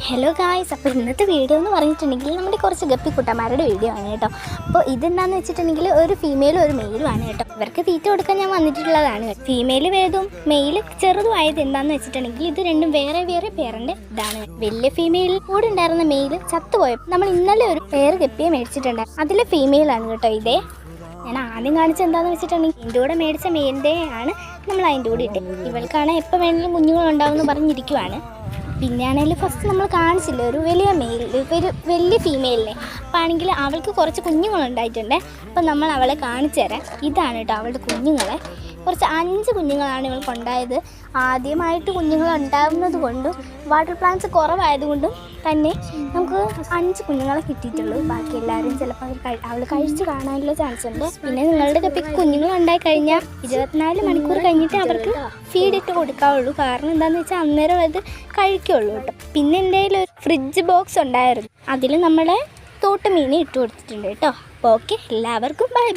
Hello guys, അപ്പോൾ ഇന്നത്തെ video എന്ന് പറഞ്ഞിട്ടുണ്ടെങ്കിൽ നമ്മുടെ കുറച്ച് ഗപ്പിക്കുട്ടന്മാരുടെ വീഡിയോ ആണ് കേട്ടോ. അപ്പോൾ ഇതെന്താണെന്ന് വെച്ചിട്ടുണ്ടെങ്കിൽ ഒരു ഫീമെയിലും ഒരു മെയിലും ആണ് കേട്ടോ. ഇവർക്ക് തീറ്റ കൊടുക്കാൻ ഞാൻ വന്നിട്ടുള്ളതാണ്. ഫീമെയിൽ വലുതും മെയിൽ ചെറുതും ആയത് എന്താണെന്ന് വെച്ചിട്ടുണ്ടെങ്കിൽ ഇത് രണ്ടും വേറെ വേറെ പേരൻ്റെ ഇതാണ്. വലിയ ഫീമെയിൽ കൂടെ ഉണ്ടായിരുന്ന മെയിൽ ചത്തുപോയപ്പോൾ നമ്മൾ ഇന്നലെ ഒരു പേര് ഗപ്പിയെ മേടിച്ചിട്ടുണ്ടായിരുന്നു. അതിലെ ഫീമെയിലാണ് കേട്ടോ ഇതേ. ഞാൻ ആദ്യം കാണിച്ചത് എന്താണെന്ന് വെച്ചിട്ടുണ്ടെങ്കിൽ ഇതിൻ്റെ കൂടെ മേടിച്ച മെയിലിൻ്റെ ആണ് നമ്മൾ അതിൻ്റെ കൂടെ ഇട്ടത്. ഇവൾക്കാണ് എപ്പോൾ വേണമെങ്കിലും കുഞ്ഞുങ്ങളുണ്ടാവുമെന്ന് പറഞ്ഞിരിക്കുവാണ്. പിന്നെയാണെങ്കിൽ ഫസ്റ്റ് നമ്മൾ കാണിച്ചില്ലേ ഒരു വലിയ മെയിൽ, ഒരു വലിയ ഫീമെയിലിനെ. അപ്പോൾ ആണെങ്കിൽ അവൾക്ക് കുറച്ച് കുഞ്ഞുങ്ങളുണ്ടായിട്ടുണ്ട്. അപ്പോൾ നമ്മൾ അവളെ കാണിച്ചു തരാം. ഇതാണ് കേട്ടോ അവളുടെ കുഞ്ഞുങ്ങളെ. കുറച്ച് 5 കുഞ്ഞുങ്ങളാണ് ഇവൾക്കുണ്ടായത്. ആദ്യമായിട്ട് കുഞ്ഞുങ്ങൾ ഉണ്ടാകുന്നത് കൊണ്ടും വാട്ടർ പ്ലാന്റ്സ് കുറവായതുകൊണ്ടും തന്നെ നമുക്ക് 5 കുഞ്ഞുങ്ങളെ കിട്ടിയിട്ടുള്ളൂ. ബാക്കി എല്ലാവരും ചിലപ്പോൾ അവൾ കഴിച്ച് കാണാനുള്ള ചാൻസ് ഉണ്ട്. പിന്നെ നിങ്ങളുടെ കപ്പിക്ക് കുഞ്ഞുങ്ങൾ ഉണ്ടായി കഴിഞ്ഞാൽ 24 മണിക്കൂർ കഴിഞ്ഞിട്ട് അവർക്ക് ഫീഡിട്ട് കൊടുക്കാവുള്ളൂ. കാരണം എന്താണെന്ന് വെച്ചാൽ അന്നേരം അത് കഴിക്കുള്ളൂ കേട്ടോ. പിന്നെ എൻ്റെ കയ്യിൽ ഒരു ഫ്രിഡ്ജ് ബോക്സ് ഉണ്ടായിരുന്നു. അതിൽ നമ്മളെ തോട്ടുമീനെ ഇട്ട് കൊടുത്തിട്ടുണ്ട് കേട്ടോ. അപ്പോൾ ഓക്കെ, എല്ലാവർക്കും ബൈ ബൈ.